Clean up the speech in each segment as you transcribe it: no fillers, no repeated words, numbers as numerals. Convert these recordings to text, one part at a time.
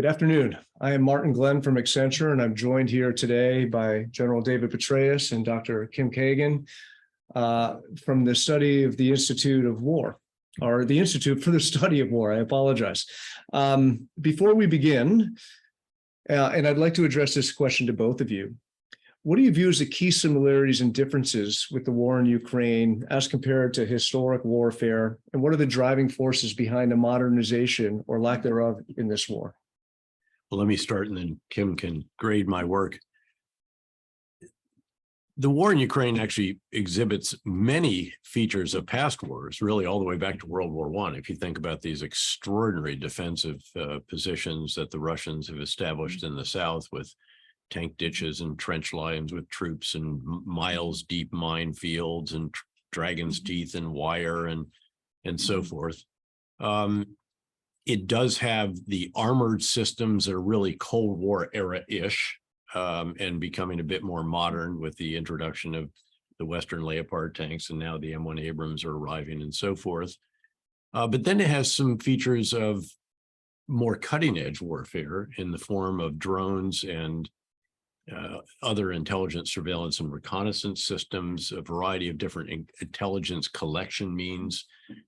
Good afternoon. I am Martin Glenn from Accenture, and I'm joined here today by General David Petraeus and Dr. Kim Kagan from the study of the Institute of War, or the Institute for the Study of War. I apologize. Before we begin, and I'd like to address this question to both of you, what do you view as the key similarities and differences with the war in Ukraine as compared to historic warfare? And what are the driving forces behind the modernization or lack thereof in this war? Well, let me start and then Kim can grade my work. The war in Ukraine actually exhibits many features of past wars, really all the way back to World War I. If you think about these extraordinary defensive positions that the Russians have established in the south with tank ditches and trench lines with troops and miles deep minefields and dragon's teeth and wire and so forth. It does have the armored systems that are really Cold War era-ish and becoming a bit more modern with the introduction of the Western Leopard tanks, and now the M1 Abrams are arriving and so forth. But then it has some features of more cutting-edge warfare in the form of drones and other intelligence, surveillance, and reconnaissance systems, a variety of different intelligence collection means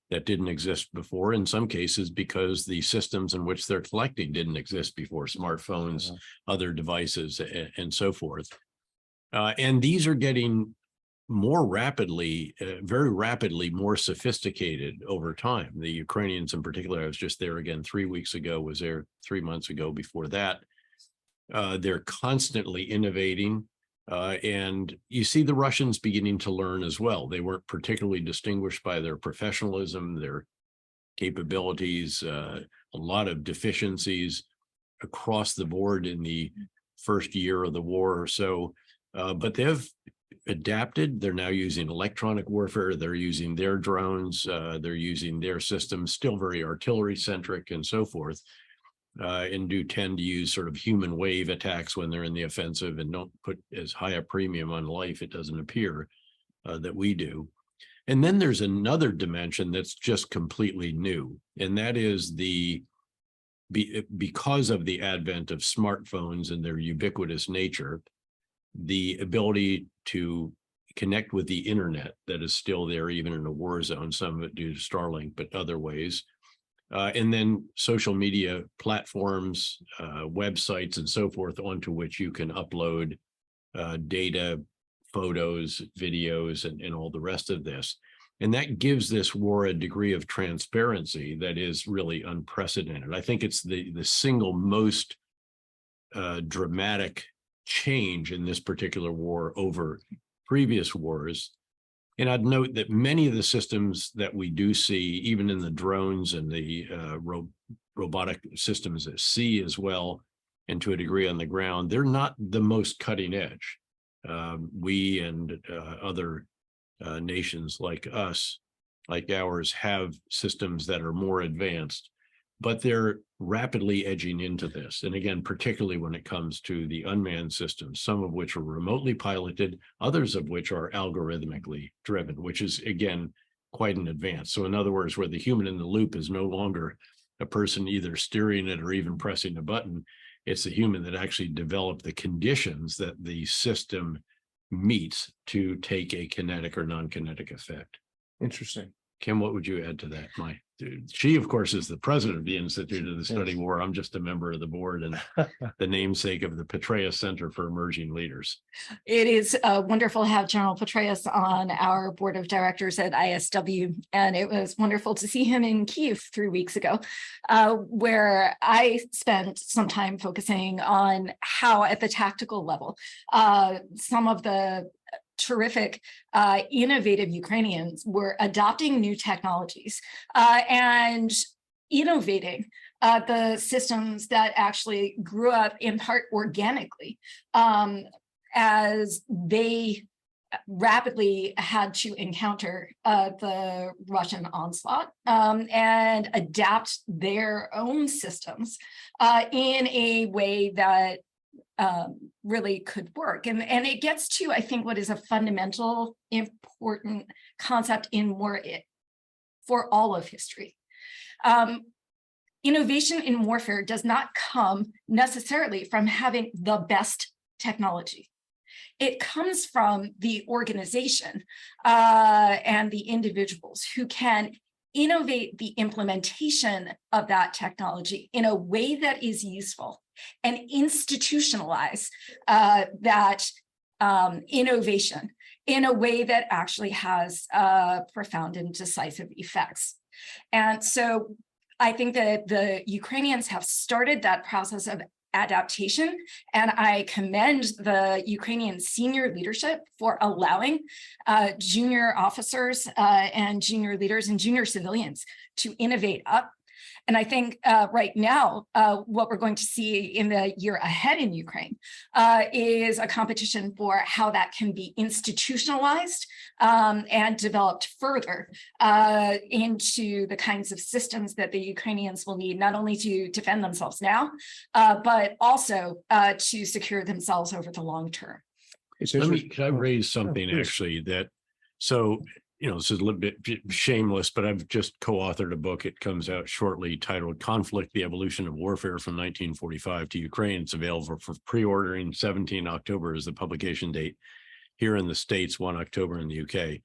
that didn't exist before, in some cases because the systems in which they're collecting didn't exist before, smartphones, other devices, and so forth. And these are getting more rapidly, very rapidly more sophisticated over time. The Ukrainians in particular, I was just there again 3 weeks ago, was there 3 months ago before that. They're constantly innovating, and you see the Russians beginning to learn as well. They weren't particularly distinguished by their professionalism, their capabilities, a lot of deficiencies across the board in the first year of the war or so, but they've adapted. They're now using electronic warfare. They're using their drones. They're using their systems, still very artillery centric and so forth. And do tend to use sort of human wave attacks when they're in the offensive and don't put as high a premium on life, it doesn't appear, that we do. And then there's another dimension that's just completely new, and that is because of the advent of smartphones and their ubiquitous nature, the ability to connect with the internet that is still there even in a war zone, some of it due to Starlink, but other ways. And then social media platforms, websites, and so forth, onto which you can upload data, photos, videos, and all the rest of this. And that gives this war a degree of transparency that is really unprecedented. I think it's the single most dramatic change in this particular war over previous wars. And I'd note that many of the systems that we do see, even in the drones and the robotic systems at sea as well, and to a degree on the ground, they're not the most cutting edge. We and other nations like us, like ours, have systems that are more advanced, but they're rapidly edging into this. And again, particularly when it comes to the unmanned systems, some of which are remotely piloted, others of which are algorithmically driven, which is, again, quite an advance. So in other words, where the human in the loop is no longer a person either steering it or even pressing a button, it's the human that actually developed the conditions that the system meets to take a kinetic or non-kinetic effect. Interesting. Kim, what would you add to that? She, of course, is the president of the Institute of the Study of War. I'm just a member of the board and the namesake of the Petraeus Center for Emerging Leaders. It is wonderful to have General Petraeus on our board of directors at ISW, and it was wonderful to see him in Kyiv 3 weeks ago, where I spent some time focusing on how, at the tactical level, some of the terrific, innovative Ukrainians were adopting new technologies and innovating the systems that actually grew up in part organically as they rapidly had to encounter the Russian onslaught and adapt their own systems in a way that really could work. And it gets to, I think, what is a fundamental, important concept in war for all of history. innovation in warfare does not come necessarily from having the best technology. It comes from the organization and the individuals who can innovate the implementation of that technology in a way that is useful and institutionalize that innovation in a way that actually has profound and decisive effects. And so I think that the Ukrainians have started that process of adaptation, and I commend the Ukrainian senior leadership for allowing junior officers and junior leaders and junior civilians to innovate up. And I think right now, what we're going to see in the year ahead in Ukraine is a competition for how that can be institutionalized and developed further into the kinds of systems that the Ukrainians will need, not only to defend themselves now, but also to secure themselves over the long term. Can I raise something actually that, so, you know, this is a little bit shameless, but I've just co-authored a book. It comes out shortly titled Conflict, the Evolution of Warfare from 1945 to Ukraine. It's available for pre-ordering. 17 October is the publication date here in the States, 1 October in the UK.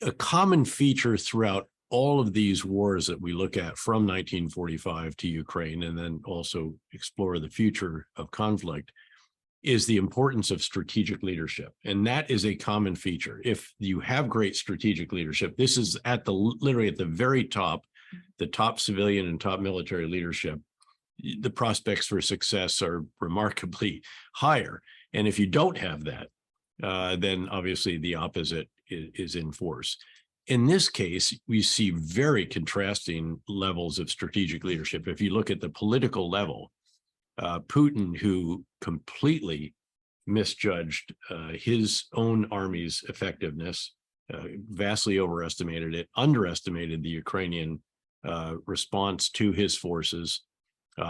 A common feature throughout all of these wars that we look at from 1945 to Ukraine, and then also explore the future of conflict, is the importance of strategic leadership. And that is a common feature. If you have great strategic leadership, this is at the literally at the very top, the top civilian and top military leadership, the prospects for success are remarkably higher. And if you don't have that, then obviously the opposite is in force. In this case, we see very contrasting levels of strategic leadership. If you look at the political level, Putin, who completely misjudged his own army's effectiveness, vastly overestimated it, underestimated the Ukrainian response to his forces,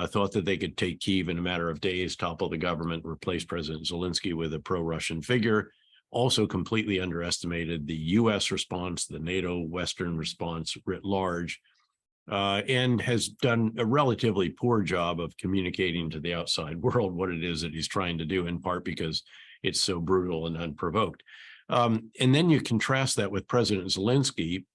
thought that they could take Kyiv in a matter of days, topple the government, replace President Zelensky with a pro-Russian figure, also completely underestimated the US response, the NATO Western response writ large, and has done a relatively poor job of communicating to the outside world what it is that he's trying to do, in part because it's so brutal and unprovoked. And then you contrast that with President Zelensky,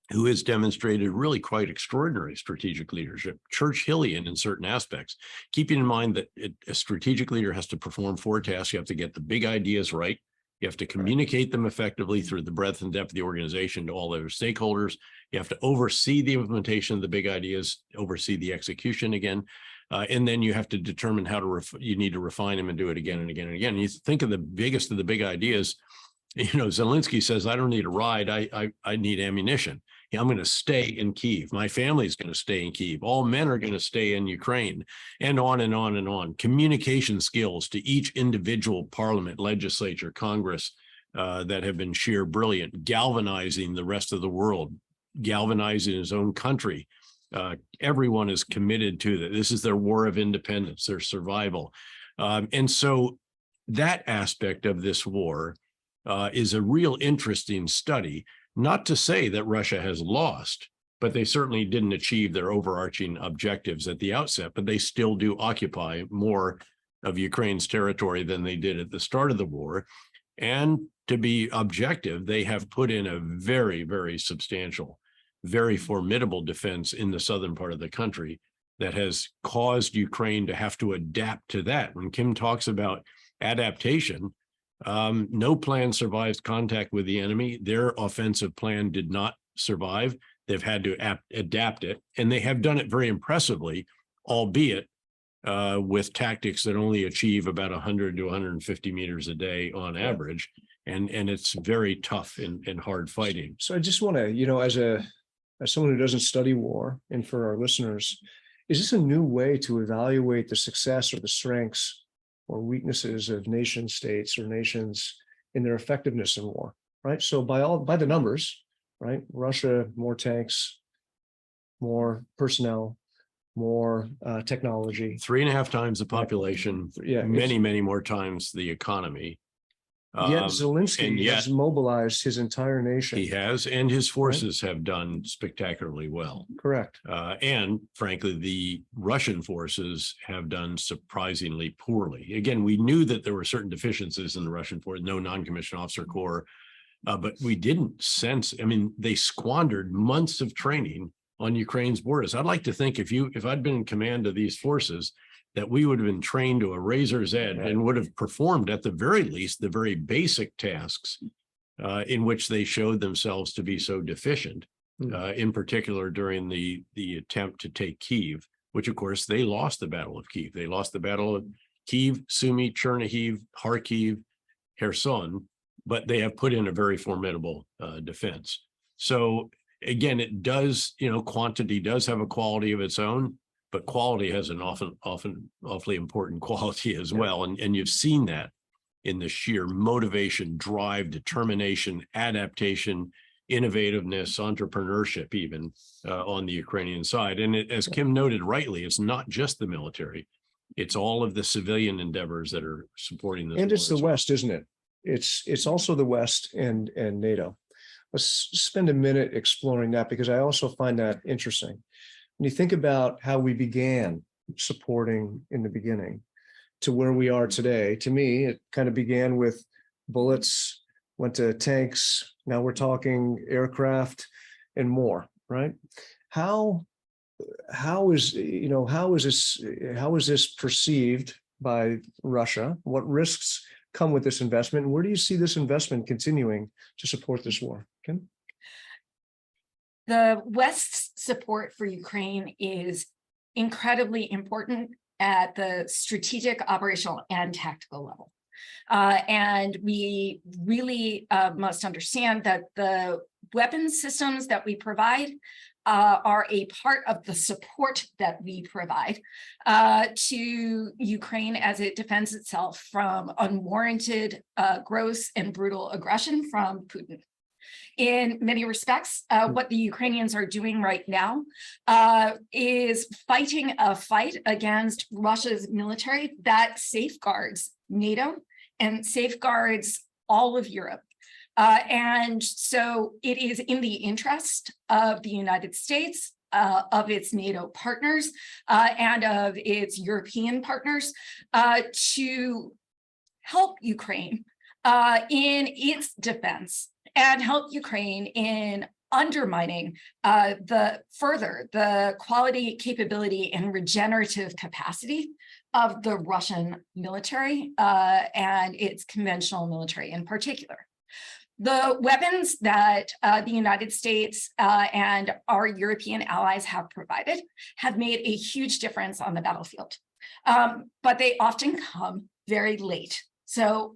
who has demonstrated really quite extraordinary strategic leadership, Churchillian in certain aspects, keeping in mind that a strategic leader has to perform 4 tasks. You have to get the big ideas right. You have to communicate them effectively through the breadth and depth of the organization to all their stakeholders. You have to oversee the implementation of the big ideas, oversee the execution again. And then you have to determine how to, you need to refine them and do it again and again and again. And you think of the biggest of the big ideas, you know, Zelensky says, I don't need a ride, I need ammunition. I'm going to stay in Kyiv. My family's going to stay in Kyiv. All men are going to stay in Ukraine, and on and on and on. Communication skills to each individual parliament, legislature, Congress that have been sheer brilliant, galvanizing the rest of the world, galvanizing his own country. Everyone is committed to that. This is their war of independence, their survival. And so that aspect of this war is a real interesting study. Not to say that Russia has lost, but they certainly didn't achieve their overarching objectives at the outset, but they still do occupy more of Ukraine's territory than they did at the start of the war. And to be objective, they have put in a very, very substantial, very formidable defense in the southern part of the country that has caused Ukraine to have to adapt to that. When Kim talks about adaptation, no plan survives contact with the enemy. Their offensive plan did not survive. They've had to adapt it, and they have done it very impressively, albeit with tactics that only achieve about 100 to 150 meters a day on average. And it's very tough and hard fighting. So I just want to, you know, as someone who doesn't study war, and for our listeners, is this a new way to evaluate the success or the strengths or weaknesses of nation states or nations in their effectiveness in war, right? So by the numbers, right? Russia, more tanks, more personnel, more technology. 3.5 times the population, Yeah, many more times the economy. Yet And Zelensky yet has mobilized his entire nation. he has, and his forces have done spectacularly well. Correct. And frankly, the Russian forces have done surprisingly poorly. Again, we knew that there were certain deficiencies in the Russian force, no non-commissioned officer corps, but we didn't sense, I mean, they squandered months of training on Ukraine's borders. I'd like to think if I'd been in command of these forces, that we would have been trained to a razor's edge and would have performed at the very least the very basic tasks in which they showed themselves to be so deficient, in particular during the attempt to take Kyiv, which of course they lost the Battle of Kyiv. They lost the Battle of Kyiv, Sumy, Chernihiv, Kharkiv, Kherson, but they have put in a very formidable defense. So again, it does, quantity does have a quality of its own, but quality has an often awfully important quality as well. And you've seen that in the sheer motivation, drive, determination, adaptation, innovativeness, entrepreneurship, even on the Ukrainian side. And as Kim noted rightly, it's not just the military, it's all of the civilian endeavors that are supporting this. And it's the West, isn't it? It's also the West and NATO. Let's spend a minute exploring that, because I also find that interesting. When you think about how we began supporting in the beginning to where we are today, to me, it kind of began with bullets, went to tanks. Now we're talking aircraft and more, right? How is this perceived by Russia? What risks come with this investment? And where do you see this investment continuing to support this war? Kim? The West's support for Ukraine is incredibly important at the strategic, operational, and tactical level. And we really must understand that the weapons systems that we provide are a part of the support that we provide to Ukraine as it defends itself from unwarranted, gross, and brutal aggression from Putin. In many respects, what the Ukrainians are doing right now is fighting a fight against Russia's military that safeguards NATO and safeguards all of Europe. And so it is in the interest of the United States, of its NATO partners, and of its European partners to help Ukraine in its defense, and help Ukraine in undermining the quality, capability, and regenerative capacity of the Russian military and its conventional military in particular. The weapons that the United States and our European allies have provided have made a huge difference on the battlefield, but they often come very late. So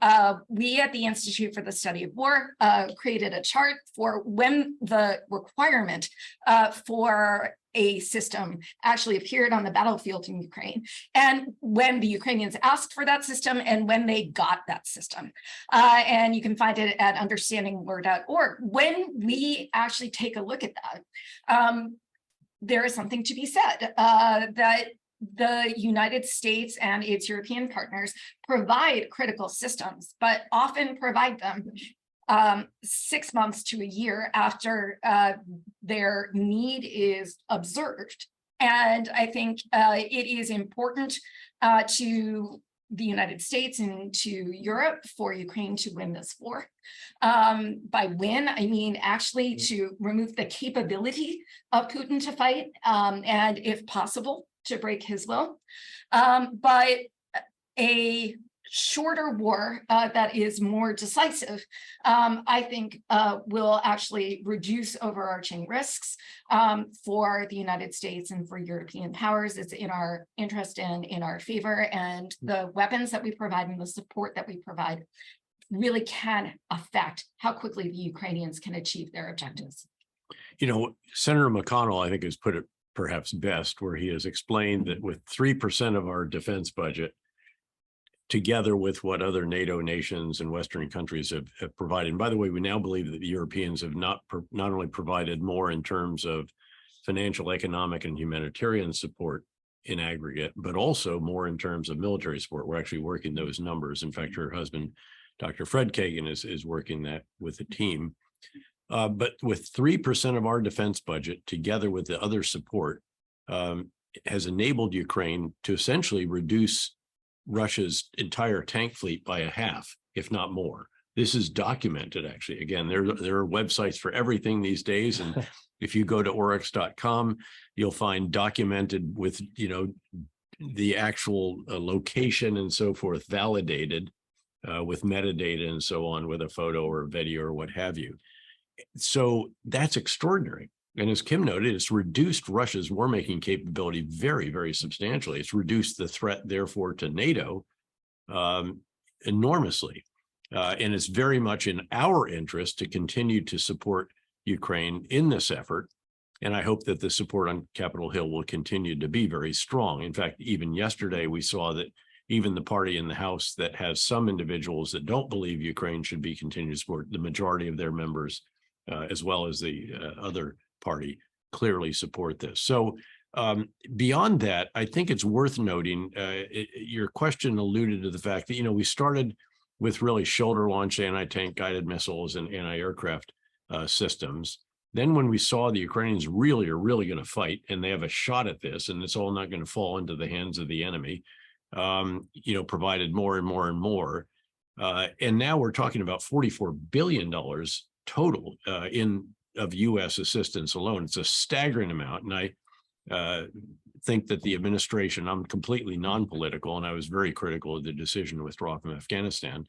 we at the Institute for the Study of War created a chart for when the requirement for a system actually appeared on the battlefield in Ukraine, and when the Ukrainians asked for that system and when they got that system. And you can find it at understandingwar.org. When we actually take a look at that, there is something to be said that the United States and its European partners provide critical systems, but often provide them 6 months to a year after their need is observed. And I think it is important to the United States and to Europe for Ukraine to win this war. By win, I mean actually to remove the capability of Putin to fight, and if possible, to break his will. But a shorter war that is more decisive, I think will actually reduce overarching risks for the United States and for European powers. It's in our interest and in our favor, and the weapons that we provide and the support that we provide really can affect how quickly the Ukrainians can achieve their objectives. Senator McConnell, I think, has put it perhaps best, where he has explained that with 3% of our defense budget, together with what other NATO nations and Western countries have provided. And by the way, we now believe that the Europeans have not only provided more in terms of financial, economic, and humanitarian support in aggregate, but also more in terms of military support. We're actually working those numbers. In fact, her husband, Dr. Fred Kagan is working that with a team. But with 3% of our defense budget, together with the other support, has enabled Ukraine to essentially reduce Russia's entire tank fleet by a half, if not more. This is documented, actually. Again, there are websites for everything these days. And if you go to oryx.com, you'll find documented with, the actual location and so forth, validated with metadata and so on, with a photo or a video or what have you. So that's extraordinary. And as Kim noted, it's reduced Russia's war-making capability very, very substantially. It's reduced the threat, therefore, to NATO enormously. And it's very much in our interest to continue to support Ukraine in this effort. And I hope that the support on Capitol Hill will continue to be very strong. In fact, even yesterday, we saw that even the party in the House that has some individuals that don't believe Ukraine should be continued to support, the majority of their members, as well as the other party, clearly support this. So beyond that, I think it's worth noting, your question alluded to the fact that, we started with really shoulder-launched anti-tank guided missiles and anti-aircraft systems. Then when we saw the Ukrainians really are going to fight, and they have a shot at this, and it's all not going to fall into the hands of the enemy, provided more and more and more. And now we're talking about $44 billion total of U.S. assistance alone. It's a staggering amount. And I think that the administration, I'm completely non-political, and I was very critical of the decision to withdraw from Afghanistan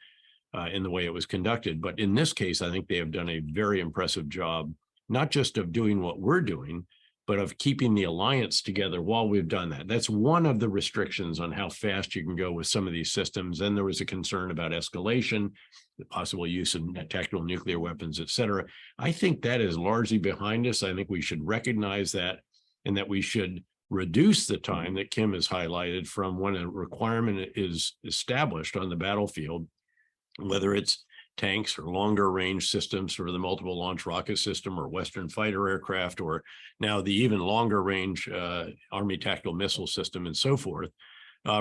in the way it was conducted. But in this case, I think they have done a very impressive job, not just of doing what we're doing, but of keeping the alliance together while we've done that. That's one of the restrictions on how fast you can go with some of these systems. Then there was a concern about escalation, the possible use of tactical nuclear weapons, et cetera. I think that is largely behind us. I think we should recognize that, and that we should reduce the time that Kim has highlighted from when a requirement is established on the battlefield, whether it's tanks or longer range systems for the multiple launch rocket system, or Western fighter aircraft, or now the even longer range Army tactical missile system and so forth,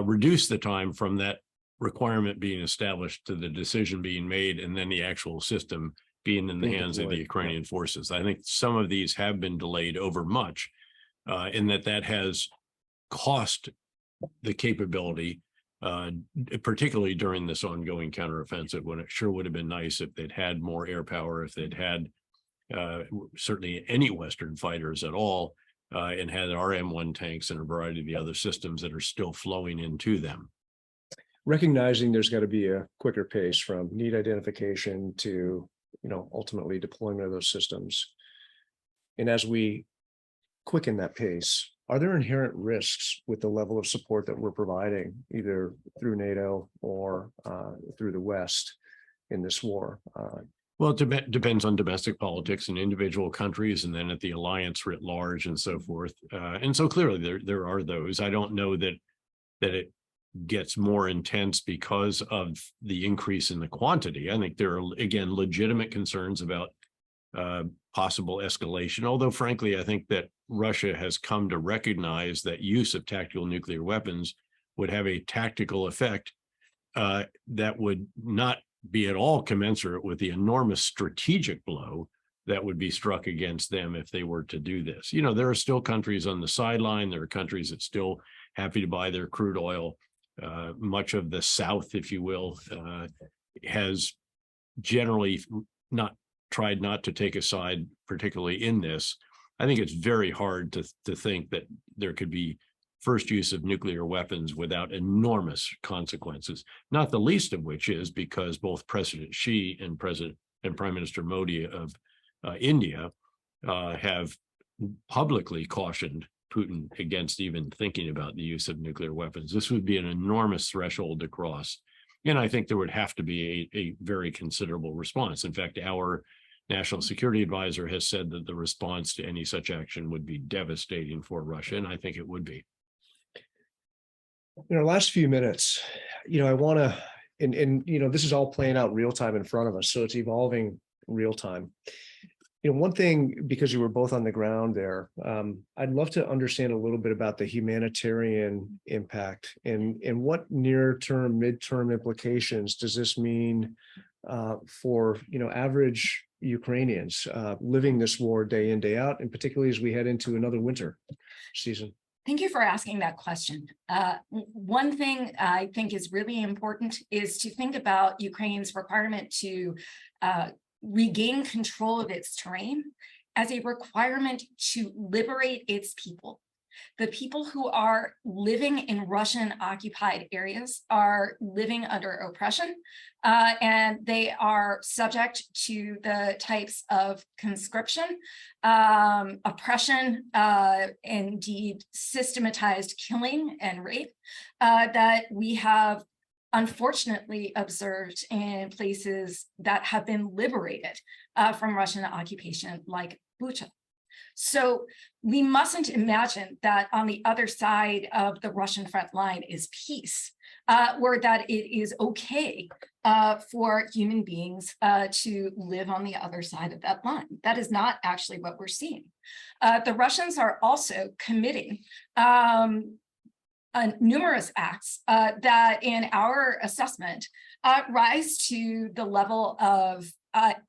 reduce the time from that requirement being established to the decision being made, and then the actual system being in the hands of the Ukrainian forces. I think some of these have been delayed over much, in that has cost the capability, particularly during this ongoing counteroffensive, when it sure would have been nice if they'd had more air power, if they'd had certainly any Western fighters at all, and had our M1 tanks and a variety of the other systems that are still flowing into them. Recognizing there's got to be a quicker pace from need identification to, ultimately deployment of those systems. And as we quicken that pace, are there inherent risks with the level of support that we're providing, either through NATO or through the West in this war? Well, it depends on domestic politics in individual countries, and then at the alliance writ large and so forth. And so clearly there are those. I don't know that it gets more intense because of the increase in the quantity. I think there are, again, legitimate concerns about possible escalation, although frankly, I think that Russia has come to recognize that use of tactical nuclear weapons would have a tactical effect that would not be at all commensurate with the enormous strategic blow that would be struck against them if they were to do this. There are still countries on the sideline. There are countries that still happy to buy their crude oil. Much of the South, if you will, has generally tried not to take a side, particularly in this. I think it's very hard to think that there could be first use of nuclear weapons without enormous consequences, not the least of which is because both President Xi and Prime Minister Modi of India have publicly cautioned Putin against even thinking about the use of nuclear weapons. This would be an enormous threshold to cross. And I think there would have to be a very considerable response. In fact, our National Security Advisor has said that the response to any such action would be devastating for Russia, and I think it would be. In our last few minutes, I want to, and this is all playing out real time in front of us, so it's evolving real time. One thing, because you were both on the ground there, I'd love to understand a little bit about the humanitarian impact and what near-term, mid-term implications does this mean for average Ukrainians living this war day in, day out, and particularly as we head into another winter season? Thank you for asking that question. One thing I think is really important is to think about Ukraine's requirement to regain control of its terrain as a requirement to liberate its people. The people who are living in Russian occupied areas are living under oppression, and they are subject to the types of conscription, oppression, indeed systematized killing and rape that we have unfortunately observed in places that have been liberated from Russian occupation, like Bucha. So we mustn't imagine that on the other side of the Russian front line is peace, or that it is okay for human beings to live on the other side of that line. That is not actually what we're seeing. The Russians are also committing numerous acts that in our assessment rise to the level of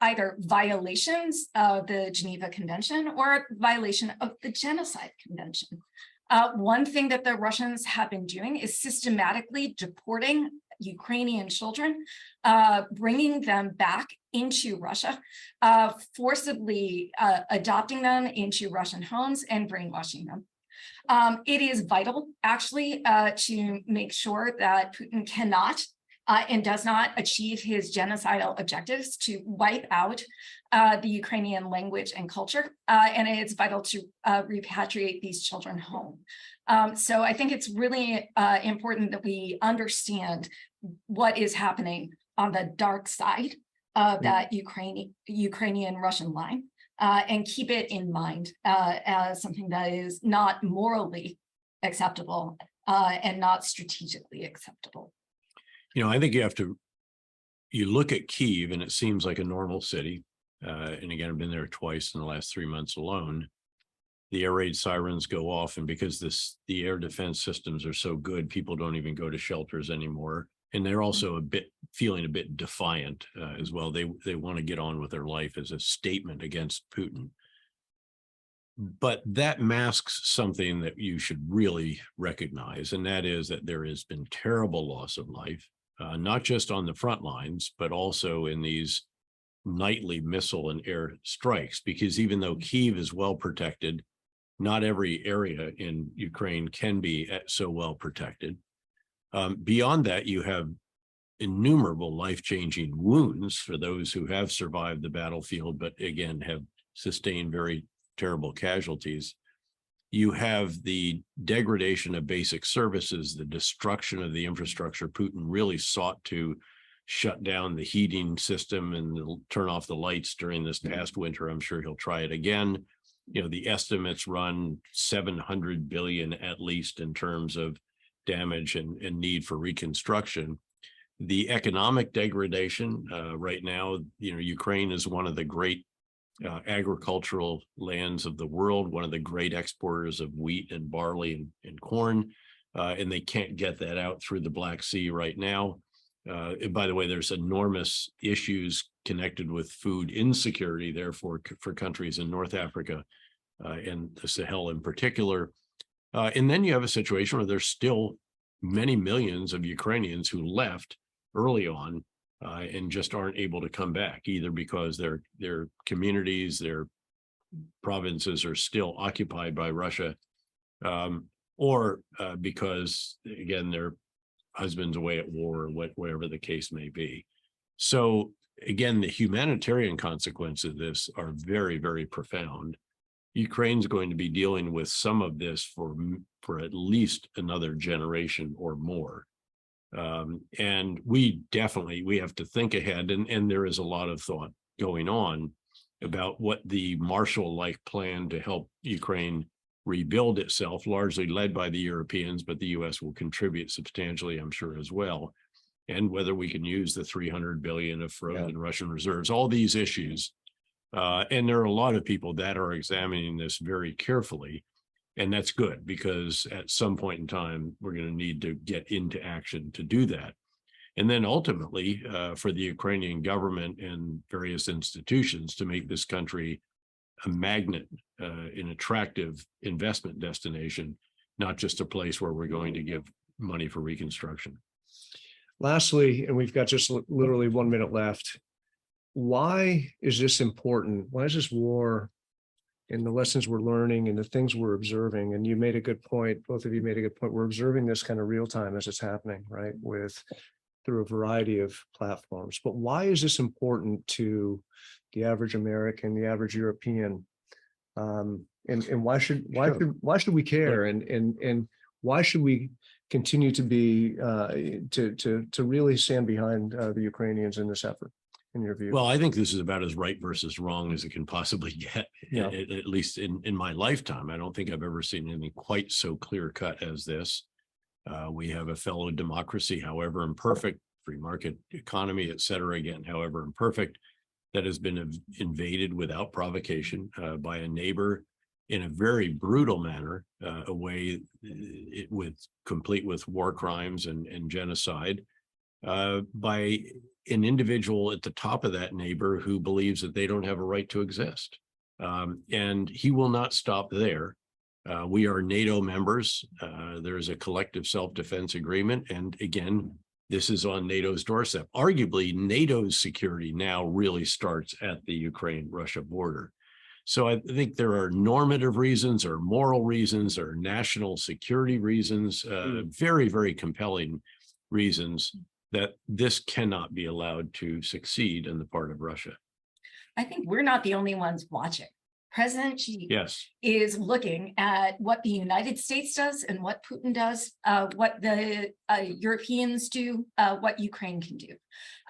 either violations of the Geneva Convention or violation of the Genocide Convention. One thing that the Russians have been doing is systematically deporting Ukrainian children, bringing them back into Russia, forcibly adopting them into Russian homes and brainwashing them. It is vital, actually, to make sure that Putin cannot and does not achieve his genocidal objectives to wipe out the Ukrainian language and culture, and it's vital to repatriate these children home. So I think it's really important that we understand what is happening on the dark side of that Ukrainian-Russian line, and keep it in mind as something that is not morally acceptable and not strategically acceptable. I think you look at Kyiv and it seems like a normal city. And again, I've been there twice in the last 3 months alone. The air raid sirens go off, and because the air defense systems are so good, people don't even go to shelters anymore. And they're also feeling a bit defiant as well. They want to get on with their life as a statement against Putin. But that masks something that you should really recognize, and that is that there has been terrible loss of life, not just on the front lines, but also in these nightly missile and air strikes, because even though Kyiv is well protected, not every area in Ukraine can be so well protected. Beyond that, you have innumerable life-changing wounds for those who have survived the battlefield, but again, have sustained very terrible casualties. You have the degradation of basic services, the destruction of the infrastructure. Putin really sought to shut down the heating system and turn off the lights during this past winter. I'm sure he'll try it again. The estimates run 700 billion at least in terms of damage and need for reconstruction. The economic degradation right now, Ukraine is one of the great agricultural lands of the world, one of the great exporters of wheat and barley and corn, and they can't get that out through the Black Sea right now. And by the way, there's enormous issues connected with food insecurity, therefore, for countries in North Africa and the Sahel in particular. And then you have a situation where there's still many millions of Ukrainians who left early on and just aren't able to come back, either because their communities, their provinces are still occupied by Russia, or because, again, their husbands away at war, or whatever the case may be. So again, the humanitarian consequences of this are very, very profound. Ukraine's going to be dealing with some of this for at least another generation or more. And we have to think ahead, and there is a lot of thought going on about what the Marshall-like plan to help Ukraine rebuild itself, largely led by the Europeans, but the US will contribute substantially, I'm sure, as well. And whether we can use the 300 billion of frozen Russian reserves, all these issues And there are a lot of people that are examining this very carefully. And that's good, because at some point in time, we're going to need to get into action to do that. And then ultimately, for the Ukrainian government and various institutions to make this country a magnet, an attractive investment destination, not just a place where we're going to give money for reconstruction. Lastly, and we've got just literally 1 minute left. Why is this important? Why is this war and the lessons we're learning and the things we're observing? And you made a good point, both of you made a good point. We're observing this kind of real time as it's happening, right? Through a variety of platforms. But why is this important to the average American, the average European? And why should we care? And why should we continue to be to really stand behind the Ukrainians in this effort, in your view? Well, I think this is about as right versus wrong as it can possibly get, Yeah. at least in my lifetime. I don't think I've ever seen anything quite so clear cut as this. We have a fellow democracy, however imperfect, free market economy, et cetera, again, however imperfect, that has been invaded without provocation by a neighbor in a very brutal manner, a way complete with war crimes and genocide, by an individual at the top of that neighbor who believes that they don't have a right to exist. And he will not stop there. We are NATO members. There's a collective self-defense agreement. And again, this is on NATO's doorstep. Arguably, NATO's security now really starts at the Ukraine-Russia border. So I think there are normative reasons or moral reasons or national security reasons, very, very compelling reasons that this cannot be allowed to succeed on the part of Russia. I think we're not the only ones watching. President Xi Yes. is looking at what the United States does and what Putin does, what the Europeans do, what Ukraine can do.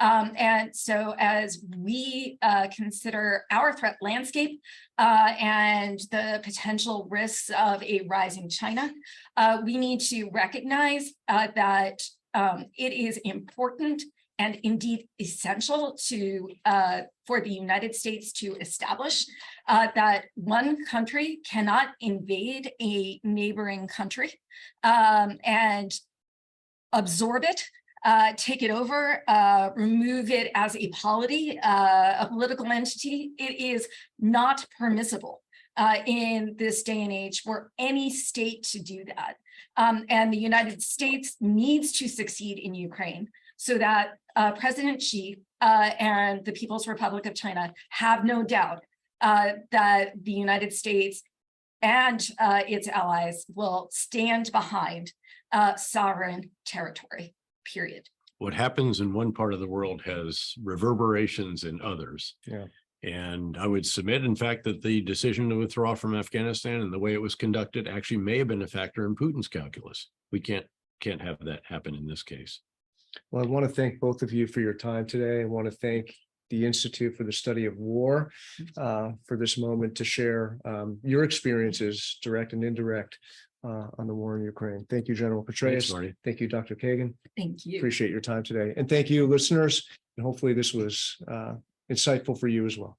And so as we consider our threat landscape and the potential risks of a rising China, we need to recognize that it is important and indeed essential for the United States to establish that one country cannot invade a neighboring country and absorb it, take it over, remove it as a polity, a political entity. It is not permissible in this day and age for any state to do that. And the United States needs to succeed in Ukraine so that President Xi and the People's Republic of China have no doubt that the United States and its allies will stand behind sovereign territory, period. What happens in one part of the world has reverberations in others. Yeah. And I would submit, in fact, that the decision to withdraw from Afghanistan and the way it was conducted actually may have been a factor in Putin's calculus. We can't have that happen in this case. Well, I want to thank both of you for your time today. I want to thank the Institute for the Study of War for this moment to share your experiences, direct and indirect, on the war in Ukraine. Thank you, General Petraeus. Thanks, Marty. Thank you, Dr. Kagan. Thank you. Appreciate your time today. And thank you, listeners. And hopefully this was insightful for you as well.